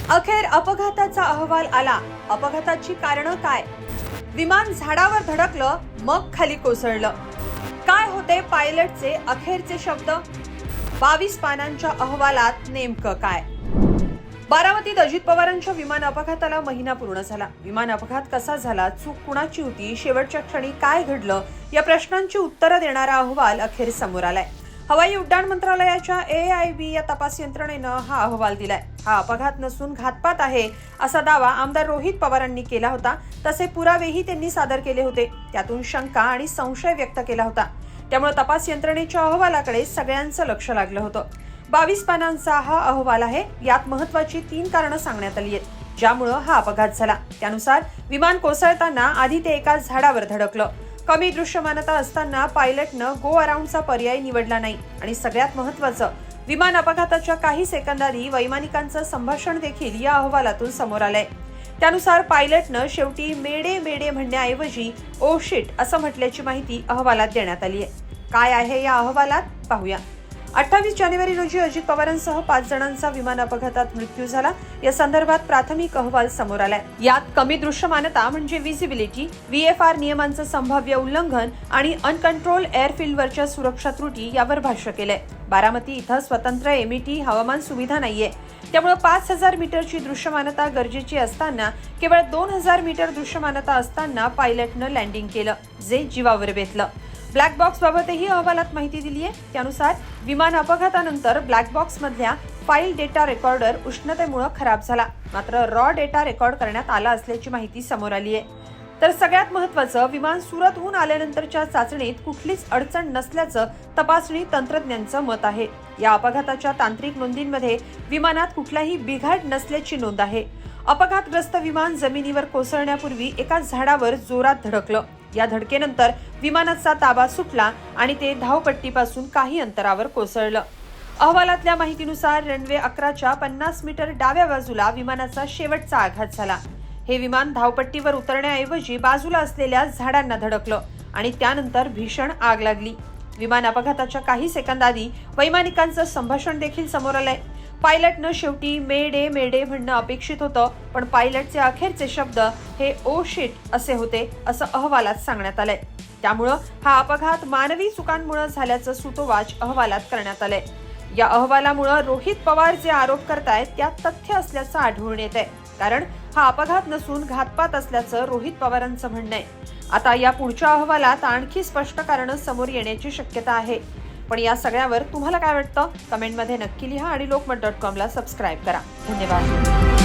अखेर अपघाताचा अहवाल आला. अपघाताची कारणं काय? विमान झाडावर धडकलं, मग खाली कोसळलं. काय होते पायलटचे अखेरचे शब्द? 22 पानांच्या अहवालात नेमकं काय? बारामतीत अजित पवारांच्या विमान अपघाताला महिना पूर्ण झाला. विमान अपघात कसा झाला, चूक कुणाची होती, शेवटच्या क्षणी काय घडलं, या प्रश्नांची उत्तरं देणारा अहवाल अखेर समोर आलाय. हवाई उड्डाण मंत्रालयाच्या AIB या तपास यंत्रणेनं हा अहवाल दिलाय. हा अपघात नसून घातपात आहे असा दावा आमदार रोहित पवारांनी केला होता. तसे पुरावेही त्यांनी सादर केले होते. त्यातून शंका आणि संशय व्यक्त केला होता. त्यामुळे तपास यंत्रणेच्या अहवालाकडे सगळ्यांचं लक्ष लागलं होतं. 22 पानांचा हा अहवाल आहे. यात महत्त्वाची 3 कारणं सांगण्यात आली आहेत, ज्यामुळे हा अपघात झाला. त्यानुसार विमान कोसळताना आधी ते एका झाडावर धडकलं. कमी दृश्यमानता असताना पायलटनं गो अराउंडचा पर्याय निवडला नाही. आणि सगळ्यात महत्त्वाचं, विमान अपघाताच्या काही सेकंदाआधी वैमानिकांचं संभाषण देखील या अहवालातून समोर आलंय. त्यानुसार पायलटनं शेवटी मेडे मेडे म्हणण्याऐवजी ओ शिट असं म्हटल्याची माहिती अहवालात देण्यात आली आहे. काय आहे या अहवालात पाहूया. 28 जानेवारी रोजी अजित पवारांसह 5 जणांचा विमान अपघातात मृत्यू झाला. या संदर्भात प्राथमिक अहवाल समोर आलाय. यात कमी दृश्यमानता म्हणजे विजिबिलिटी, VFR नियमांचं संभाव्य उल्लंघन आणि अनकंट्रोल एअरफील्डवरच्या सुरक्षा त्रुटी यावर भाष्य केलंय. बारामती इथं स्वतंत्र MET हवामान सुविधा नाहीये. त्यामुळे 5000 मीटरची दृश्यमानता गरजेची असताना केवळ 2000 मीटर दृश्यमानता असताना पायलटनं लँडिंग केलं, जे जीवावर बेतलं. ब्लॅक बॉक्स बाबतही अहवालात माहिती दिली आहे. त्यानुसार विमान अपघातानंतर ब्लॅक बॉक्स मधल्या फाईल डेटा रेकॉर्डर उष्णतेमुळे खराब झाला. मात्र रॉ डेटा रेकॉर्ड करण्यात आला असल्याची माहिती समोर आली आहे. तर सगळ्यात महत्त्वाचं, विमान सुरतहून आल्यानंतरच्या चाचणीत कुठलीच अडचण नसल्याचं तपासणी तंत्रज्ञांचं मत आहे. या अपघाताच्या तांत्रिक नोंदींमध्ये विमानात कुठलाही बिघाड नसल्याची नोंद आहे. अपघातग्रस्त विमान जमिनीवर कोसळण्यापूर्वी एका झाडावर जोरात धडकलं. या धडकेनंतर विमानाचा ताबा सुटला आणि ते धावपट्टीपासून काही अंतरावर कोसळलं. अहवालातल्या माहितीनुसार रनवे 11च्या 50 मीटर डाव्या बाजूला विमानाचा शेवटचा आघात झाला. हे विमान धावपट्टीवर उतरण्याऐवजी बाजूला असलेल्या झाडांना धडकलं आणि त्यानंतर भीषण आग लागली. विमान अपघाताच्या काही सेकंदाआधी वैमानिकांचं संभाषण देखील समोर आलंय. पायलटनं शेवटी मेडे मेडे म्हणणं अपेक्षित होतं, पण पायलटचे अखेरचे शब्द हे ओ शिट असे होते, असं अहवालात सांगण्यात आलंय. त्यामुळं हा अपघात मानवी चुकांमुळे झाल्याचं सूतोवाच अहवालात करण्यात आलंय. या अहवालामुळे रोहित पवार जे आरोप करतायत त्यात तथ्य असल्याचं आढळून येत आहे. कारण हा अपघात नसून घातपात असल्याचं रोहित पवारांचं म्हणणं आहे. आता या पुढच्या अहवालात आणखी स्पष्ट कारणं समोर येण्याची शक्यता आहे. पण या सगळ्यावर तुम्हाला काय वाटतं? कमेंटमध्ये नक्की लिहा आणि lokmat.com ला सबस्क्राईब करा. धन्यवाद.